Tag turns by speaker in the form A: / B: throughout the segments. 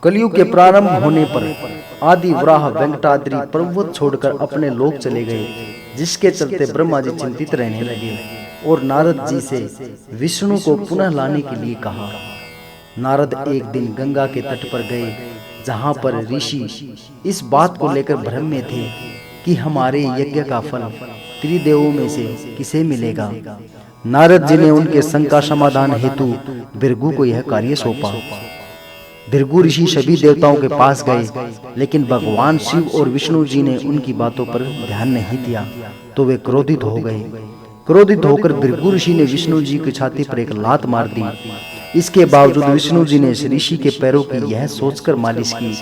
A: कलयुग के प्रारंभ होने पर आदि वराह वेंकटाद्रि पर्वत छोड़कर अपने लोक चले गए, जिसके चलते ब्रह्मा जी चिंतित रहने लगे और नारद जी से विष्णु को पुनः लाने के लिए कहा। नारद एक दिन गंगा के तट पर गए, जहां पर ऋषि इस बात को लेकर भ्रम में थे कि हमारे यज्ञ का फल त्रिदेवों में से किसे मिलेगा। नारद जी ने उनके शंका समाधान हेतु भृगु को यह कार्य सौंपा। भृगु ऋषि सभी देवताओं के पास गए, लेकिन भगवान शिव और विष्णु जी ने उनकी बातों पर ध्यान नहीं दिया, तो वे क्रोधित हो गए। क्रोधित होकर भृगु ऋषि ने विष्णु जी की छाती पर एक लात मार दी। इसके बावजूद विष्णु जी ने ऋषि के पैरों की यह सोचकर मालिश की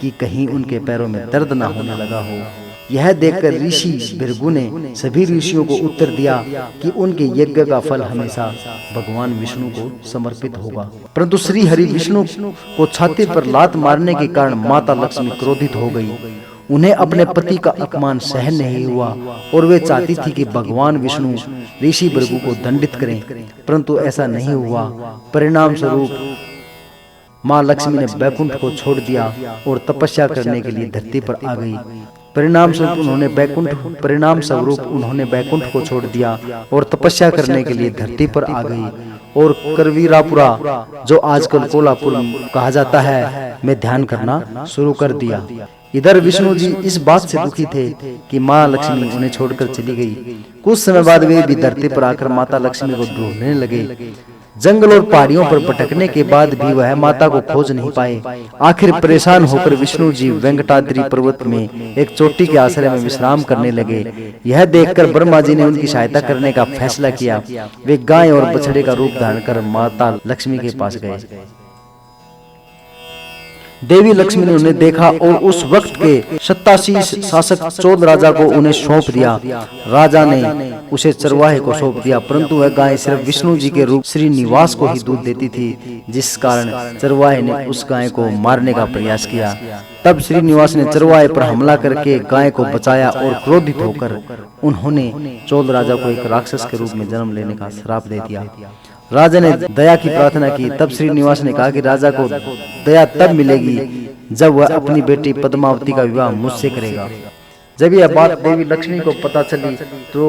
A: कि कहीं उनके पैरों में दर्द न होने लगा हो। यह देखकर ऋषि भृगु ने सभी ऋषियों को उत्तर दिया कि उनके यज्ञ का फल हमेशा भगवान विष्णु को समर्पित होगा। परंतु श्री हरि विष्णु को छाती पर लात मारने के कारण माता लक्ष्मी क्रोधित हो गई। उन्हें अपने पति का अपमान सहन नहीं हुआ और वे चाहती थी कि भगवान विष्णु ऋषि भृगु को दंडित करें, परंतु ऐसा नहीं हुआ। परिणाम स्वरूप माँ लक्ष्मी ने बैकुंठ को छोड़ दिया और तपस्या करने के लिए धरती पर आ गई। परिणाम स्वरूप उन्होंने बैकुंठ को छोड़ दिया और तपस्या करने के लिए धरती पर आ गई और करवीरापुरा, जो आजकल कोल्हापुर कहा जाता है, में ध्यान करना शुरू कर दिया। इधर विष्णु जी इस बात से दुखी थे कि माँ लक्ष्मी उन्हें छोड़कर चली गई। कुछ समय बाद वे भी धरती पर आकर माता लक्ष्मी को ढूंढने लगे। जंगल और पहाड़ियों पर भटकने के बाद भी वह माता को खोज नहीं पाए। आखिर परेशान होकर विष्णु जी वेंकटाद्रि पर्वत में एक चोटी के आश्रय में विश्राम करने लगे। यह देखकर ब्रह्मा जी ने उनकी सहायता करने का फैसला किया। वे गाय और बछड़े का रूप धारण कर माता लक्ष्मी के पास गए। देवी लक्ष्मी ने उन्हें देखा और उस वक्त के सत्तासीन शासक चोद राजा को उन्हें सौंप दिया। राजा ने उसे चरवाहे को सौंप दिया, परंतु वह गाय सिर्फ विष्णु जी के रूप श्रीनिवास को ही दूध देती थी, जिस कारण चरवाहे ने उस गाय को मारने का प्रयास किया। तब श्रीनिवास ने चरवाहे पर हमला करके गाय को बचाया और क्रोधित होकर उन्होंने चोद राजा को एक राक्षस के रूप में जन्म लेने का श्राप दे दिया। राजा ने दया की प्रार्थना की। तब श्रीनिवास ने कहा कि राजा को दया तब मिलेगी जब वह अपनी बेटी पद्मावती का विवाह मुझसे करेगा। जब यह बात देवी लक्ष्मी को पता चली तो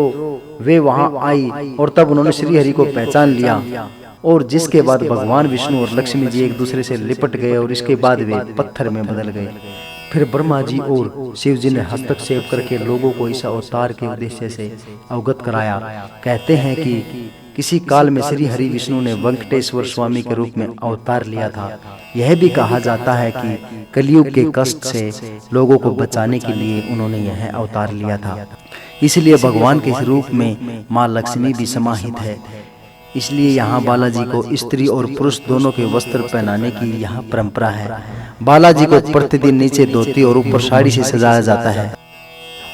A: वे वहां आई और तब उन्होंने श्री हरि को पहचान लिया, और जिसके बाद भगवान विष्णु और लक्ष्मी जी एक दूसरे से लिपट गए और इसके बाद वे पत्थर में बदल गए। फिर ब्रह्मा जी और शिव जी ने हस्तक्षेप करके लोगों को इस अवतार के उद्देश्य से अवगत कराया। कहते हैं कि किसी काल में श्री हरि विष्णु ने वेंकटेश्वर स्वामी के रूप में अवतार लिया था। यह भी कहा जाता है कि कलयुग के कष्ट से लोगों को बचाने के लिए उन्होंने यह अवतार लिया था। इसलिए भगवान के रूप में माँ लक्ष्मी भी समाहित है। इसलिए यहाँ बालाजी को स्त्री और पुरुष दोनों के वस्त्र पहनाने की यहाँ परंपरा है। बालाजी को प्रतिदिन नीचे धोती और ऊपर साड़ी से सजाया जाता है।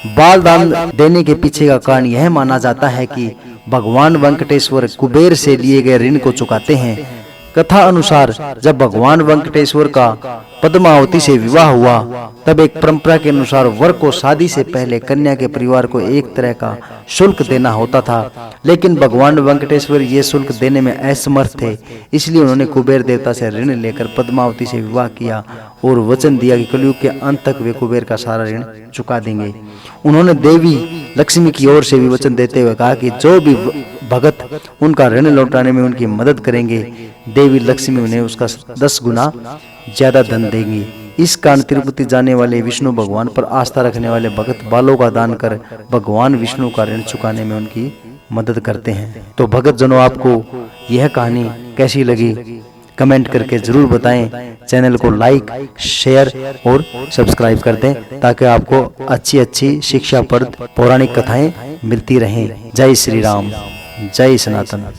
A: बाल दान देने के पीछे का कारण यह माना जाता है कि भगवान वेंकटेश्वर कुबेर से लिए गए ऋण को चुकाते हैं। कथा अनुसार जब भगवान वेंकटेश्वर का पद्मावती से विवाह हुआ, तब एक परंपरा के अनुसार वर को शादी से पहले कन्या के परिवार को एक तरह का शुल्क देना होता था, लेकिन भगवान वेंकटेश्वर ये शुल्क देने में असमर्थ थे। इसलिए उन्होंने कुबेर देवता से ऋण लेकर पद्मावती से विवाह किया और वचन दिया कि कलयुग के अंत तक वे कुबेर का सारा ऋण चुका देंगे। उन्होंने देवी लक्ष्मी की ओर से भी वचन देते हुए कहा कि जो भी भगत उनका ऋण लौटाने में उनकी मदद करेंगे, देवी लक्ष्मी उन्हें उसका 10 गुना ज्यादा धन देंगी। इस कारण तिरुपति जाने वाले विष्णु भगवान पर आस्था रखने वाले भगत बालों का दान कर भगवान विष्णु का ऋण चुकाने में उनकी मदद करते हैं। तो भगत जनों, आपको यह कहानी कैसी लगी कमेंट करके जरूर बताएं। चैनल को लाइक, शेयर और सब्सक्राइब कर दें, ताकि आपको अच्छी अच्छी शिक्षाप्रद पौराणिक कथाएं मिलती रहें। जय श्री राम, जय सनातन।